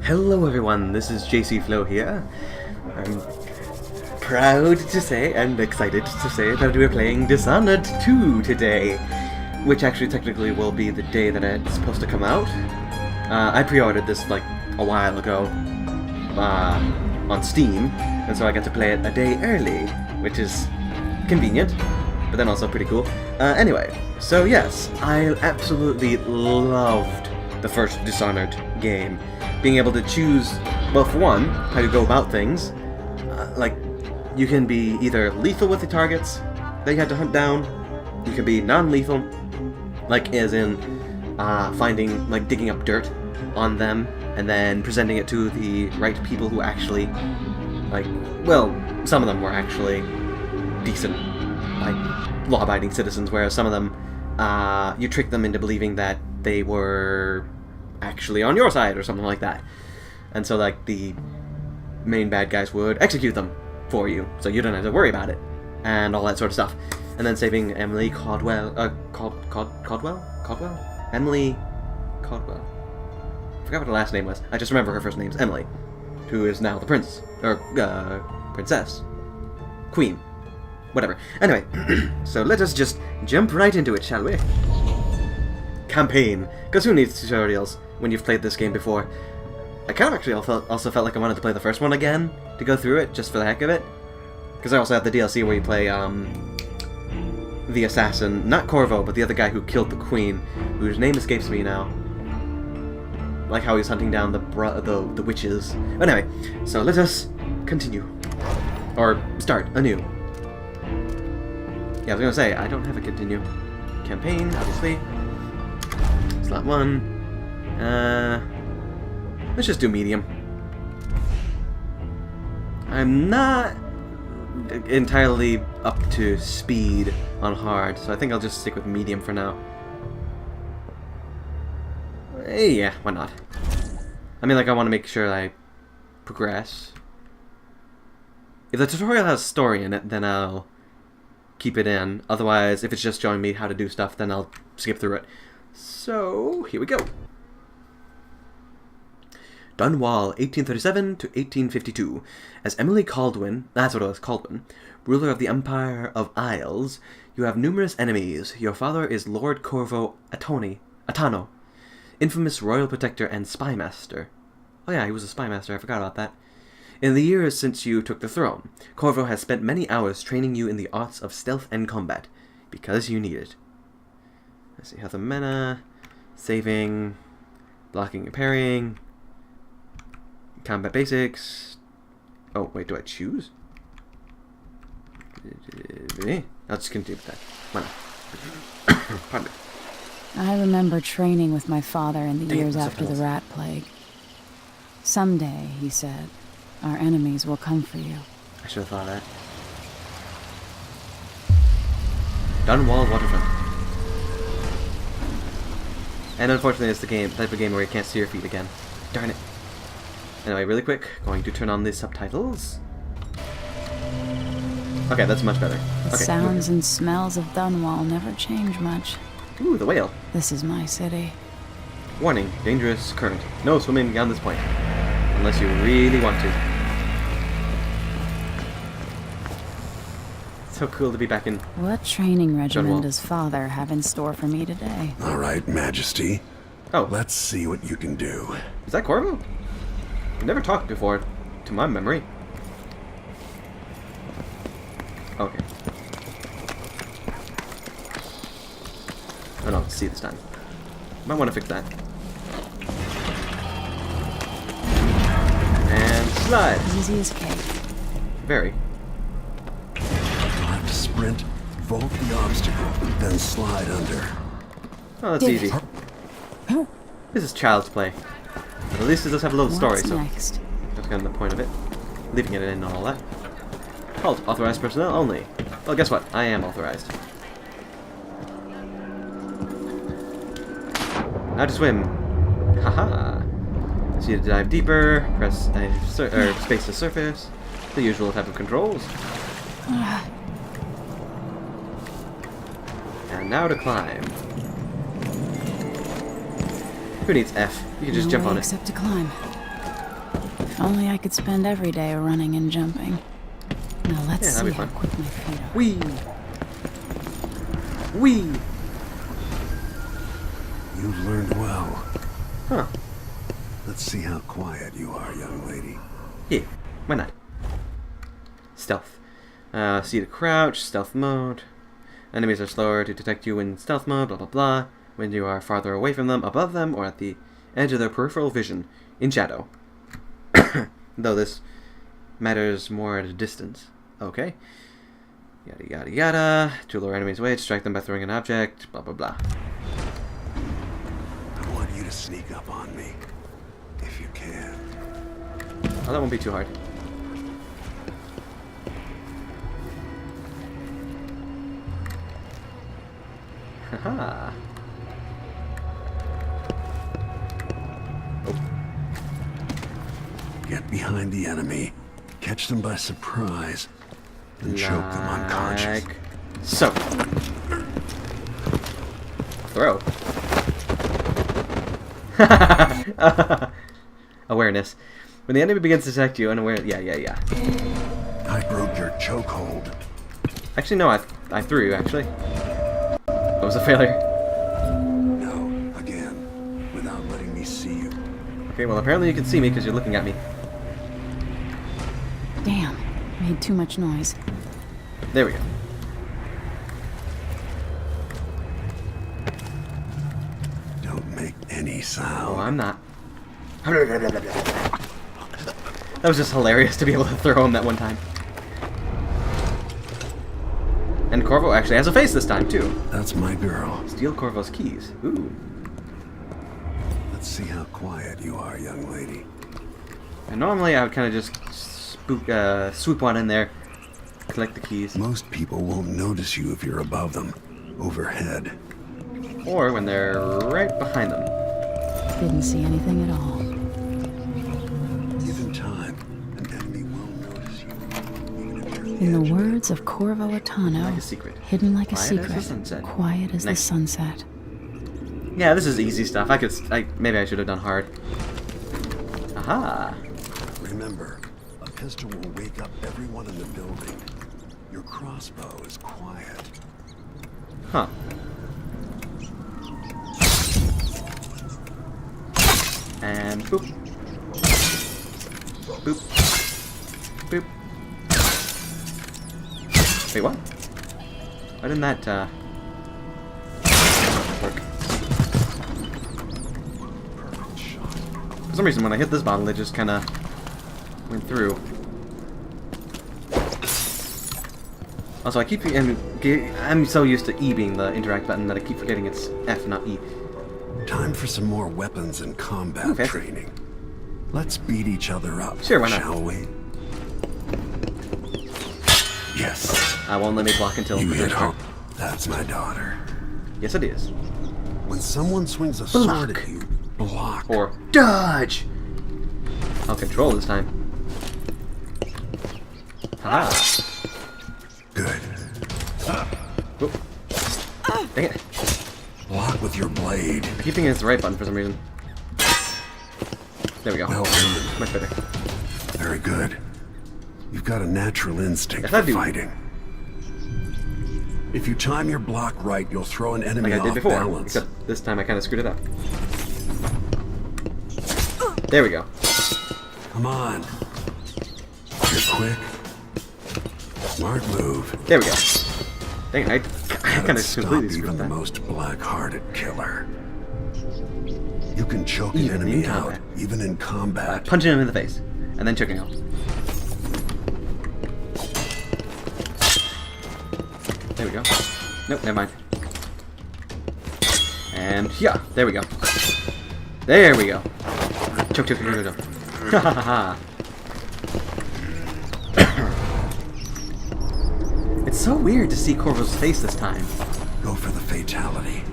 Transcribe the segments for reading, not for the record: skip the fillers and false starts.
Hello everyone, this is JC Flo here. I'm proud to say and excited to say that we're playing Dishonored 2 today, which actually technically will be the day that it's supposed to come out. I pre-ordered this like a while ago on Steam, and so I got to play it a day early, which is convenient, but then also pretty cool. Anyway, so yes, I absolutely loved the first Dishonored game. Being able to choose, well, for one, how to go about things. Like, you can be either lethal with the targets that you had to hunt down, you can be non-lethal, like as in finding, like digging up dirt on them, and then presenting it to the right people who actually, like, well, some of them were actually decent, like, law-abiding citizens, whereas some of them, you tricked them into believing that they were actually on your side or something like that. And so, like, the main bad guys would execute them for you, so you don't have to worry about it, and all that sort of stuff. And then saving Emily Caldwell? Emily Caldwell. I forgot what her last name was. I just remember her first name's Emily, who is now the princess. Queen. Whatever. Anyway, so let us just jump right into it, shall we? Campaign. Because who needs tutorials when you've played this game before? I kind of actually also felt like I wanted to play the first one again, to go through it, just for the heck of it. Because I also have the DLC where you play, the assassin, not Corvo, but the other guy who killed the queen, whose name escapes me now. Like how he's hunting down the witches. But anyway, so let us continue. Or start anew. Yeah, I was gonna say, I don't have a continue. Campaign, obviously. Slot 1. Let's just do medium. I'm not entirely up to speed on hard, so I think I'll just stick with medium for now. Yeah, why not? I mean, like, I want to make sure I progress. If the tutorial has story in it, then I'll keep it in. Otherwise, if it's just showing me how to do stuff, then I'll skip through it. So, here we go. Dunwall, 1837 to 1852. As Emily Caldwin, that's what it was, Caldwin, ruler of the Empire of Isles, you have numerous enemies. Your father is Lord Corvo Atano, infamous royal protector and spymaster. Oh yeah, he was a spymaster, I forgot about that. In the years since you took the throne, Corvo has spent many hours training you in the arts of stealth and combat, because you need it. Let's see, health and mana, saving, blocking and parrying, combat basics. Oh, wait, do I choose? I'll just continue with that. Why not? Pardon me. I remember training with my father in the years after the rat plague. Someday, he said, our enemies will come for you. I should have thought of that. Dunwall Waterfront. And unfortunately, it's the type of game where you can't see your feet again. Darn it. Anyway, really quick, going to turn on the subtitles. Okay, that's much better. The sounds and smells of Dunwall never change much. Ooh, the whale. This is my city. Warning, dangerous current. No swimming beyond this point. Unless you really want to. So cool to be back in. What training regimen does father have in store for me today? All right, Majesty. Oh. Let's see what you can do. Is that Corvo? We've never talked before, to my memory. Okay. Oh no, let's see this time. Might want to fix that. And slide. Easy as cake. Very. You'll have to sprint, vault the obstacle, then slide under. Oh, that's easy. This is child's play. But at least it does have a little story, so next? That's kind of the point of it. Leaving it in and all that. Halt, authorized personnel only. Well, guess what? I am authorized. Now to swim. Haha. So you dive deeper, press space to surface. The usual type of controls. And now to climb. Who needs F? You can just jump on it. Except to climb. If only I could spend every day running and jumping. Now let's Yeah, that'd see be how fun. quick my feet are. Wee! Wee! You've learned well. Huh. Let's see how quiet you are, young lady. Yeah, why not? Stealth. See to crouch, stealth mode. Enemies are slower to detect you in stealth mode, blah blah blah. When you are farther away from them, above them, or at the edge of their peripheral vision, in shadow. Though this matters more at a distance. Okay. Yada yada yada. To lure enemies away, distract them by throwing an object, blah blah blah. I want you to sneak up on me, if you can. Oh, that won't be too hard. Haha. Get behind the enemy, catch them by surprise, and choke them unconscious. Like so. Throw. Awareness. When the enemy begins to detect you, unaware. Yeah. I broke your chokehold. Actually, no, I threw you, actually. That was a failure. No, again, without letting me see you. Okay, well, apparently you can see me because you're looking at me. Damn, made too much noise. There we go. Don't make any sound. Oh, I'm not. That was just hilarious to be able to throw him that one time. And Corvo actually has a face this time, too. That's my girl. Steal Corvo's keys. Ooh. Let's see how quiet you are, young lady. And normally I would kind of just swoop on in there, collect the keys. Most people won't notice you if you're above them, overhead. Or when they're right behind them. Didn't see anything at all. Given time, an enemy will notice you. Even if you're In the words of Corvo Atano, Like a secret. hidden like a Quiet as the secret, sunset. quiet as the Nice. sunset. Yeah, this is easy stuff. Maybe I should have done hard. Aha! Remember, a pistol will wake up everyone in the building. Your crossbow is quiet. Huh. And boop. Boop. Boop. Wait, what? Why didn't that, work? Perfect shot. For some reason, when I hit this bottle, it just kind of went through. Also, I'm so used to E being the interact button that I keep forgetting it's F, not E. Time for some more weapons and combat Okay. training. Let's beat each other up, Sure, why not? shall we? Yes. I won't let me block until You the hit first home. part. That's my daughter. Yes, it is. When someone swings a sword Block. at you, block. Or dodge! I'll control this time. Haha! Good. Whoop. Dang it. Block with your blade. I keep thinking it's the right button for some reason. There we go. Well done. Much better. Very good. You've got a natural instinct Yes, I for do. fighting. If you time your block right, you'll throw an enemy Like I did off before. balance. Except this time I kind of screwed it up. There we go. Come on. You're quick. Smart move. There we go. Dang it, I kind That'd of stop completely even screwed the that. most black-hearted killer. You can choke an Even in enemy out, combat. even in combat. Punching him in the face. And then choking him. There we go. Nope, never mind. And yeah, there we go. There we go. Choke, choke, choke, choke. Ha ha ha. It's so weird to see Corvo's face this time. Go for the fatality.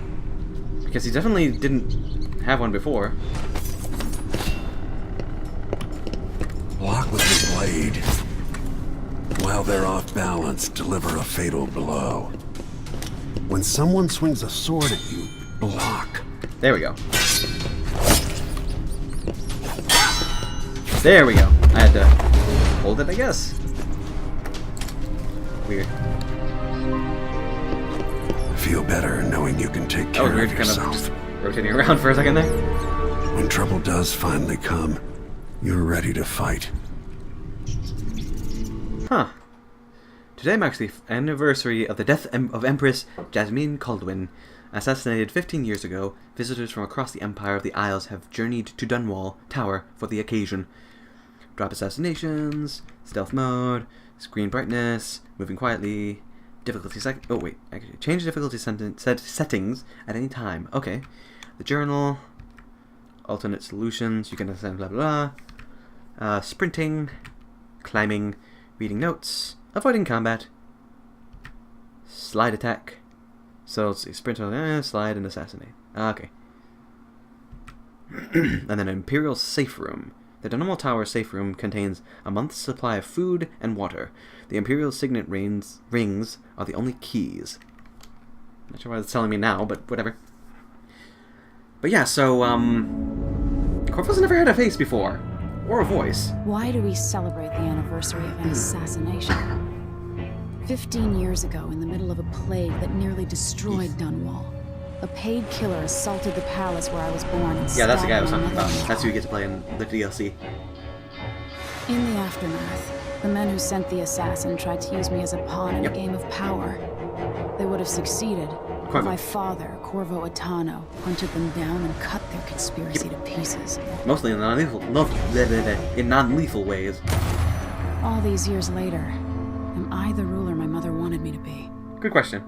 Because he definitely didn't have one before. Block with your blade. While they're off balance, deliver a fatal blow. When someone swings a sword at you, block. There we go. There we go. I had to hold it, I guess. Weird. Feel better knowing you can take care of yourself. Kind of just rotating around for a second there. When trouble does finally come, you're ready to fight. Huh. Today marks the anniversary of the death of Empress Jasmine Caldwin. Assassinated 15 years ago, visitors from across the Empire of the Isles have journeyed to Dunwall Tower for the occasion. Drop assassinations, stealth mode, screen brightness, moving quietly, difficulty change difficulty settings at any time. Okay. The journal, alternate solutions, you can ascend, blah blah blah. Sprinting, climbing, reading notes, avoiding combat, slide attack. So let's see, sprint, slide, and assassinate. Okay. And then an Imperial safe room. The Dunwall Tower safe room contains a month's supply of food and water. The Imperial signet rings are the only keys. Not sure why it's telling me now, but whatever. But yeah, so, Corvo's never had a face before. Or a voice. Why do we celebrate the anniversary of an assassination? 15 years ago, in the middle of a plague that nearly destroyed Dunwall, a paid killer assaulted the palace where I was born and yeah, that's the guy I was stabbed talking my about. mother. That's who you get to play in the DLC. In the aftermath, the men who sent the assassin tried to use me as a pawn in a game of power. They would have succeeded, but my father, Corvo Atano, hunted them down and cut their conspiracy to pieces. Mostly in non-lethal ways. All these years later, am I the ruler my mother wanted me to be? Good question.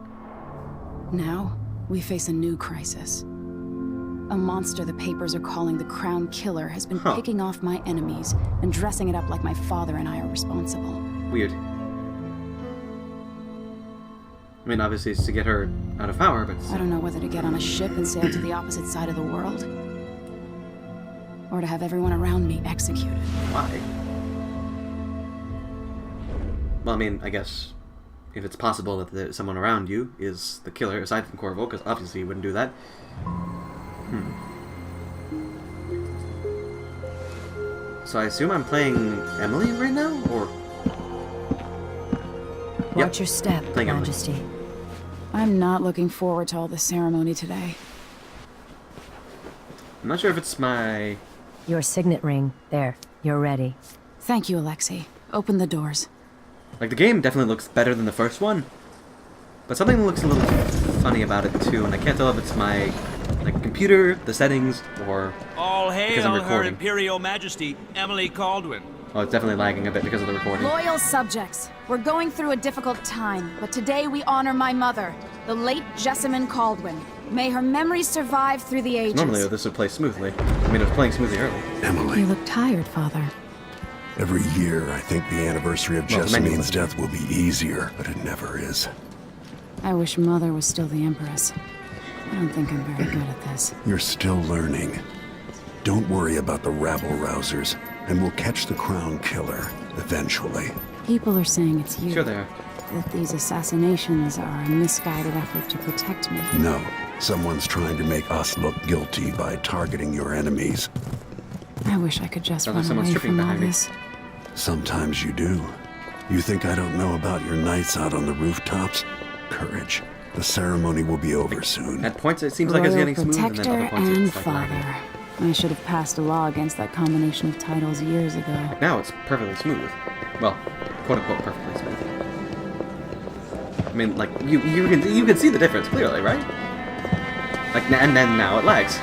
Now, we face a new crisis. A monster the papers are calling the Crown Killer has been picking off my enemies and dressing it up like my father and I are responsible. Weird. I mean, obviously it's to get her out of power, but... I don't know whether to get on a ship and sail to the opposite side of the world, or to have everyone around me executed. Why? Well, I mean, I guess if it's possible that someone around you is the killer, aside from Corvo, because obviously he wouldn't do that. So I assume I'm playing Emily right now, or... Watch your step, playing Majesty. Emily. I'm not looking forward to all this ceremony today. I'm not sure if it's my... Your signet ring. There. You're ready. Thank you, Alexei. Open the doors. Like, the game definitely looks better than the first one, but something looks a little funny about it too, and I can't tell if it's my computer, the settings, or All because I'm hail her recording. Imperial Majesty, Emily Caldwin. Oh, it's definitely lagging a bit because of the recording. Loyal subjects, we're going through a difficult time, but today we honor my mother, the late Jessamine Caldwin. May her memory survive through the ages. Normally this would play smoothly. I mean, it was playing smoothly early. Emily, You look tired, Father. every year I think the anniversary of Jessamine's death will be easier, but it never is. I wish Mother was still the Empress. I don't think I'm very good at this. You're still learning. Don't worry about the rabble-rousers, and we'll catch the Crown Killer, eventually. People are saying it's you. Sure they are. That these assassinations are a misguided effort to protect me. No, someone's trying to make us look guilty by targeting your enemies. I wish I could just Sounds like run someone's away tripping from all behind me. this. Sometimes you do. You think I don't know about your nights out on the rooftops? Courage. The ceremony will be over soon. At points it seems like it's Royal getting smooth, and then Protector other points and it's like lagging. Father. I should have passed a law against that combination of titles years ago. Now it's perfectly smooth. Well, quote unquote perfectly smooth. I mean, like you can see the difference clearly, right? Like, and then now it lags.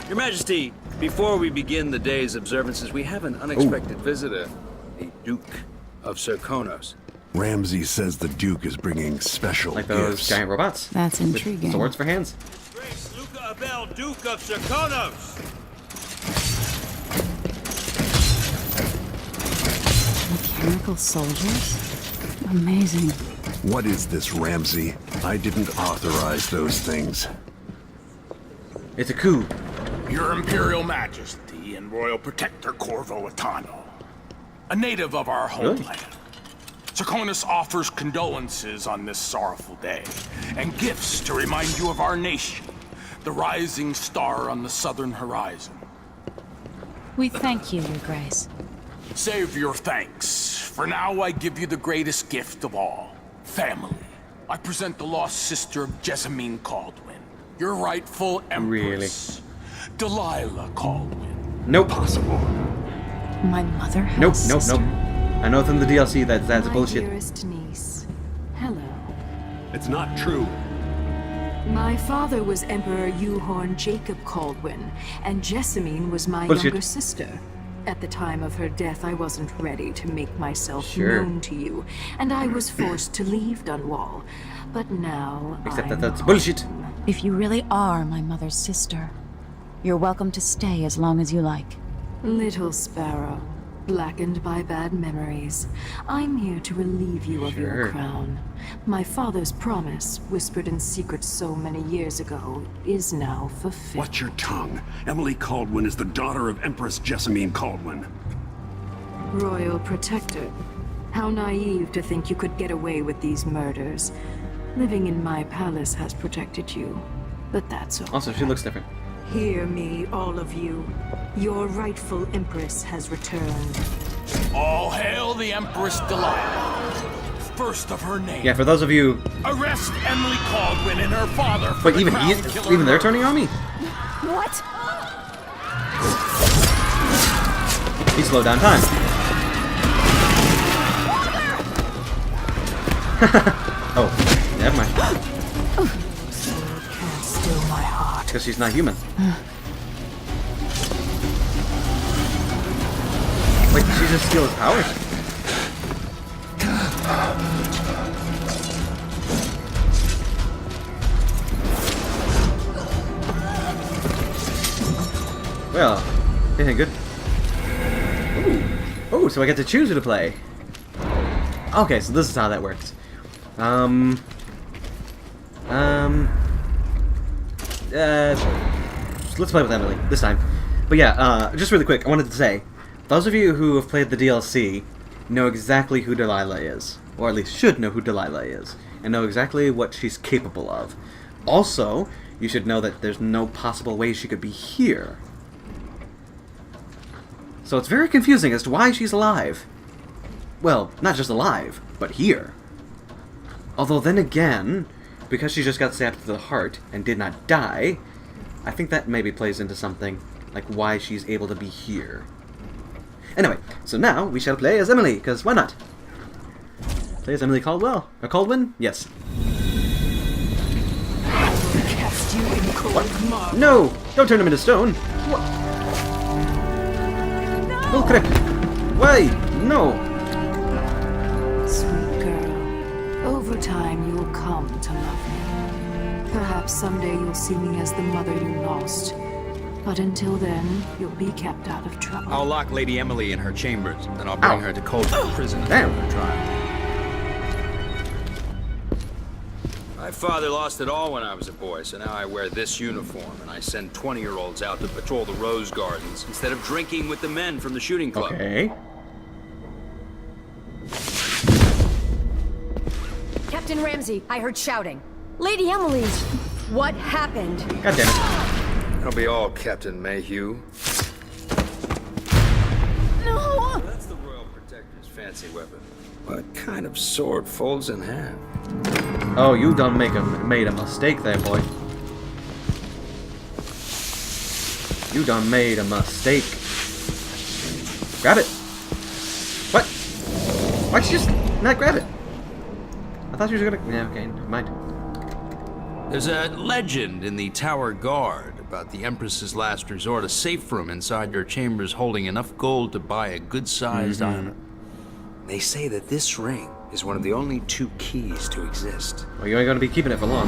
Your Majesty, before we begin the day's observances, we have an unexpected visitor, the Duke of Serkonos. Ramsey says the Duke is bringing special Like those gifts. giant robots. That's with intriguing. swords for hands. Grace Luca Abel, Duke of Serkonos! Mechanical soldiers? Amazing. What is this, Ramsey? I didn't authorize those things. It's a coup. Your Imperial Majesty and Royal Protector Corvo Atano, a native of our homeland. Serkonos offers condolences on this sorrowful day, and gifts to remind you of our nation, the rising star on the southern horizon. We thank you, Your Grace. Save your thanks. For now, I give you the greatest gift of all. Family. I present the lost sister of Jessamine Caldwin. Your rightful empress. Really? Delilah Caldwin. Nope. Possible. My mother has Nope, a nope, sister. nope. I know from the DLC that that's My bullshit. dearest niece. Hello. It's not true. My father was Emperor Euhorn Jacob Caldwin, and Jessamine was my Bullshit. younger sister. At the time of her death, I wasn't ready to make myself Sure. known to you, and I was forced to leave Dunwall. But now Except that I'm that's home. bullshit. If you really are my mother's sister, you're welcome to stay as long as you like. Little sparrow, blackened by bad memories, I'm here to relieve you of Sure. your crown. My father's promise, whispered in secret so many years ago, is now fulfilled. Watch your tongue. Emily Caldwin is the daughter of Empress Jessamine Caldwin. Royal Protector. How naive to think you could get away with these murders. Living in my palace has protected you, but that's all. Also, she looks different. Hear me, all of you. Your rightful empress has returned. All hail the Empress Delilah. First of her name. Yeah, for those of you, Arrest Emily Caldwin and her father for but the even Crown Killer even they're murder. turning on me. What? He slowed down time. Oh, never mind. Can't still my heart. Because she's not human. Wait, did she just steal his powers? Well, yeah, good. Ooh. Oh, so I get to choose who to play. Okay, so this is how that works. Let's play with Emily this time. But yeah, just really quick, I wanted to say, those of you who have played the DLC know exactly who Delilah is, or at least should know who Delilah is, and know exactly what she's capable of. Also, you should know that there's no possible way she could be here. So it's very confusing as to why she's alive. Well, not just alive, but here. Although then again, because she just got stabbed to the heart and did not die, I think that maybe plays into something, like why she's able to be here. Anyway, so now we shall play as Emily, because why not? Play as Emily Caldwell. Or Caldwin? Yes. Cast you in cold marble. No! Don't turn him into stone! Oh, crap! Why? No! Sweet girl, over time you'll come to love me. Perhaps someday you'll see me as the mother you lost. But until then, you'll be kept out of trouble. I'll lock Lady Emily in her chambers, then I'll bring Ow. her to Coldstream Prison Damn. for her trial. My father lost it all when I was a boy, so now I wear this uniform, and I send 20-year-olds out to patrol the rose gardens instead of drinking with the men from the shooting club. Okay. Captain Ramsey, I heard shouting. Lady Emily, what happened? God damn it. That'll be all, Captain Mayhew. No! That's the Royal Protector's fancy weapon. What kind of sword folds in half? Oh, you done made a mistake there, boy. You done made a mistake. Grab it. What? Why'd you just not grab it? I thought you were gonna... Yeah, okay, never mind. There's a legend in the Tower Guard about the Empress's last resort, a safe room inside your chambers holding enough gold to buy a good-sized island. They say that this ring is one of the only 2 keys to exist. Well, you ain't gonna be keeping it for long.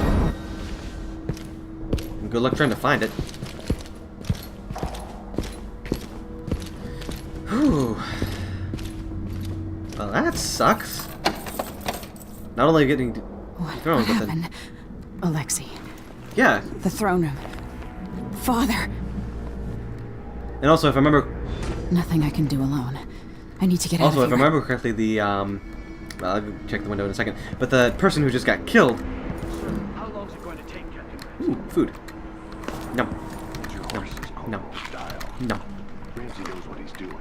And good luck trying to find it. Whew. Well, that sucks. Not only getting What thrown, but then... happened? Alexei, Yeah, the throne room. Father! and also if I remember... Nothing I can do alone. I need to get out Also, of if I here. remember correctly, the, well, I'll check the window in a second, but the person who just got killed... How long's it going to take, Captain? Ooh, food. No. Your horse is No. Corvo's style. No. Ramsey knows what he's doing.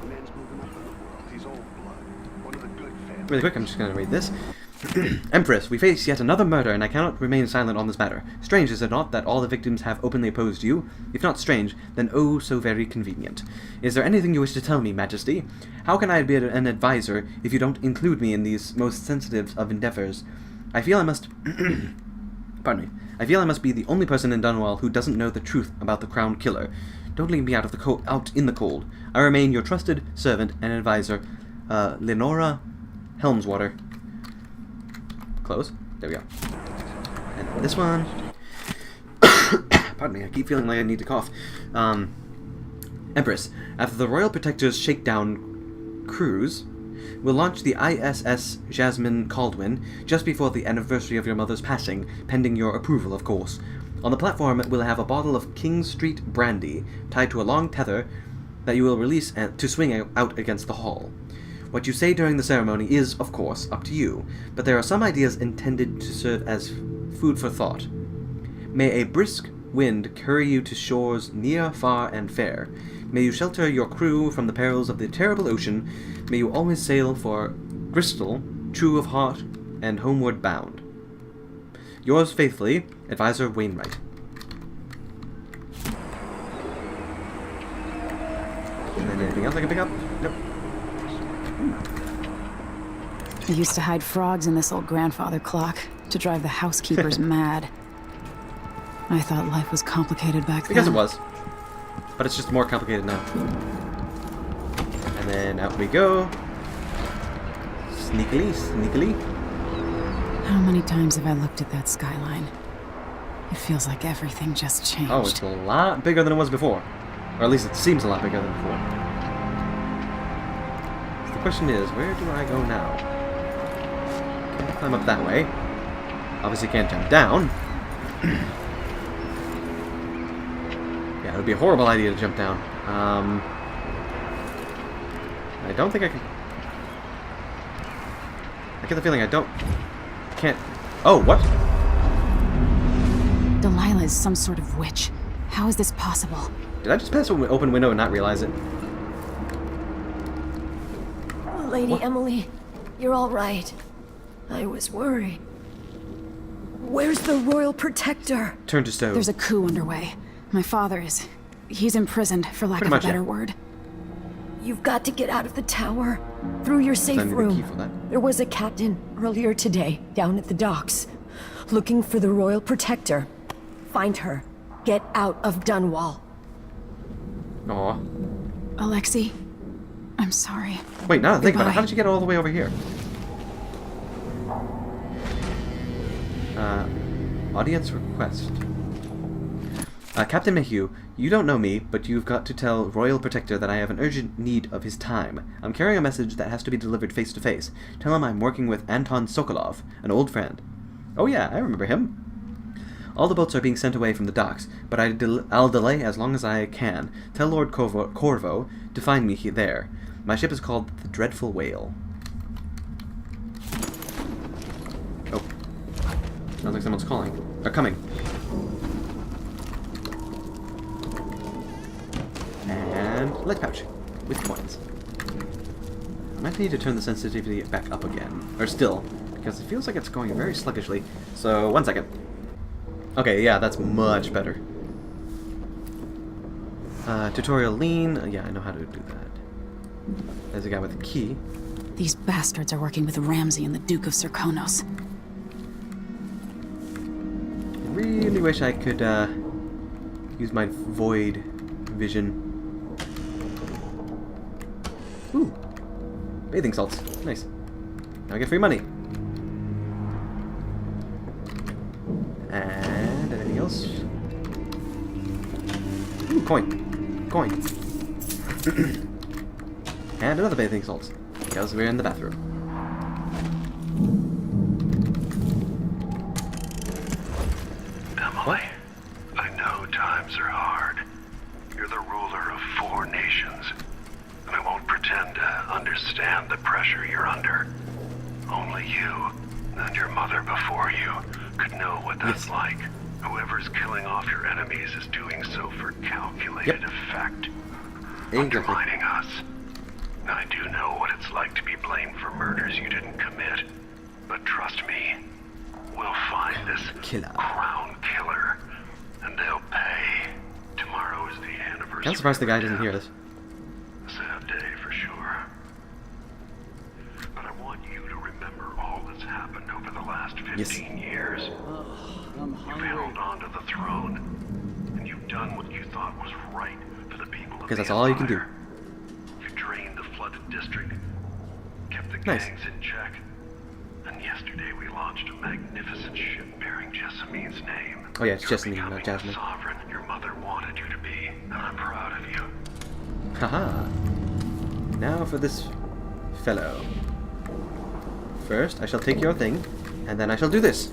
The man's moving up in the world. He's old blood. One of the good families. Really quick, I'm just going to read this. Empress, we face yet another murder, and I cannot remain silent on this matter. Strange, is it not, that all the victims have openly opposed you? If not strange, then oh so very convenient. Is there anything you wish to tell me, Majesty? How can I be an advisor if you don't include me in these most sensitive of endeavors? I feel I must... Pardon me. I feel I must be the only person in Dunwall who doesn't know the truth about the Crown Killer. Don't leave me out in the cold. I remain your trusted servant and advisor, Lenora Helmswater. Close. There we go. And this one. Pardon me, I keep feeling like I need to cough. Empress, after the Royal Protector's Shakedown cruise, we'll launch the ISS Jasmine Caldwin just before the anniversary of your mother's passing, pending your approval, of course. On the platform, we'll have a bottle of King Street brandy tied to a long tether that you will release to swing out against the hull. What you say during the ceremony is, of course, up to you, but there are some ideas intended to serve as food for thought. May a brisk wind carry you to shores near, far, and fair. May you shelter your crew from the perils of the terrible ocean. May you always sail for Bristol, true of heart, and homeward bound. Yours faithfully, Advisor Wainwright. And then anything else I can pick up? Nope. I used to hide frogs in this old grandfather clock to drive the housekeepers mad. I thought life was complicated back then. Because it was. But it's just more complicated now. And then out we go. Sneakily, sneakily. How many times have I looked at that skyline? It feels like everything just changed. Oh, it's a lot bigger than it was before. Or at least it seems a lot bigger than before. So the question is, where do I go now? Can't climb up that way. Obviously can't jump down. Yeah, it would be a horrible idea to jump down. I don't think I can... I get the feeling I can't... Oh, what? Delilah is some sort of witch. How is this possible? Did I just pass an open window and not realize it? Lady Emily, you're all right. I was worried. Where's the Royal Protector? Turn to stone. There's a coup underway. My father is... He's imprisoned, for lack of a better word. You've got to get out of the tower. Through your safe room. There was a captain earlier today, down at the docks. Looking for the Royal Protector. Find her. Get out of Dunwall. Aw. Alexei, I'm sorry. Wait, now that I think about it, how did you get all the way over here? Audience request. Captain Mayhew, you don't know me, but you've got to tell Royal Protector that I have an urgent need of his time. I'm carrying a message that has to be delivered face to face. Tell him I'm working with Anton Sokolov, an old friend. Oh yeah, I remember him. All the boats are being sent away from the docks, but I'll delay as long as I can. Tell Lord Corvo to find me there. My ship is called the Dreadful Whale. Oh. Sounds like someone's calling. Or coming. And light pouch with coins. I might need to turn the sensitivity back up again. Or still, because it feels like it's going very sluggishly. So, 1 second. Okay, yeah, that's much better. Tutorial lean. Yeah, I know how to do that. There's a guy with a key. These bastards are working with Ramsey and the Duke of Serkonos. I really wish I could use my void vision. Ooh. Bathing salts. Nice. Now I get free money. And anything else? Ooh, coin. Coin. And another bathing salts. Because we're in the bathroom. Emily, I know times are hard. You're the ruler of 4 nations. And I won't pretend to understand the pressure you're under. Only you, and your mother before you, could know what that's like. Whoever's killing off your enemies is doing so for calculated effect. undermining us. I do know what it's like to be blamed for murders you didn't commit. But trust me, we'll find this crown killer, and they'll pay. Tomorrow is the anniversary. I'm surprised the guy doesn't hear this. A sad day for sure. But I want you to remember all that's happened over the last 15 years. You've held on to the throne, and you've done what you thought was right for the people of because that's all you can do. You drained the flooded district, kept the gangs in check, and yesterday we launched a magnificent ship bearing Jessamine's name. Oh yeah, it's Jessamine, not Jasmine. The sovereign your mother wanted you to be, and I'm proud of you. Haha. Now for this fellow. First, I shall take your thing, and then I shall do this.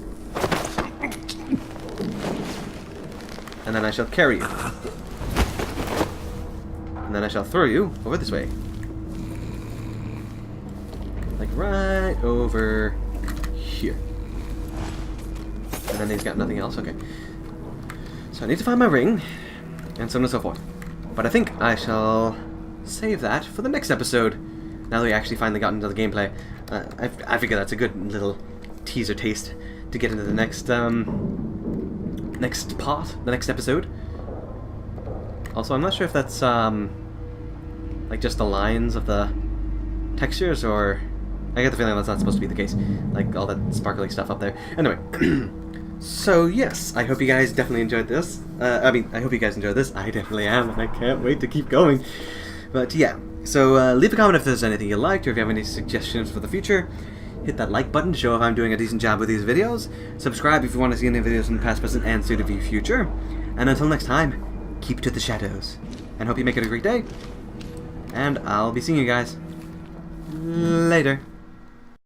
And then I shall carry you. And then I shall throw you over this way. Like right over here. And then he's got nothing else, okay. So I need to find my ring, and so on and so forth. But I think I shall save that for the next episode. Now that we actually finally got into the gameplay. I figure that's a good little teaser taste to get into the next next part, the next episode. Also, I'm not sure if that's like just the lines of the textures, or I get the feeling that's not supposed to be the case. Like all that sparkly stuff up there. Anyway, so yes, I hope you guys definitely enjoyed this. I hope you guys enjoyed this. I definitely am, and I can't wait to keep going. But yeah, so leave a comment if there's anything you liked, or if you have any suggestions for the future. Hit that like button to show if I'm doing a decent job with these videos. Subscribe if you want to see any videos in the past, present, and soon-to-be future. And until next time, keep to the shadows. And hope you make it a great day. And I'll be seeing you guys later.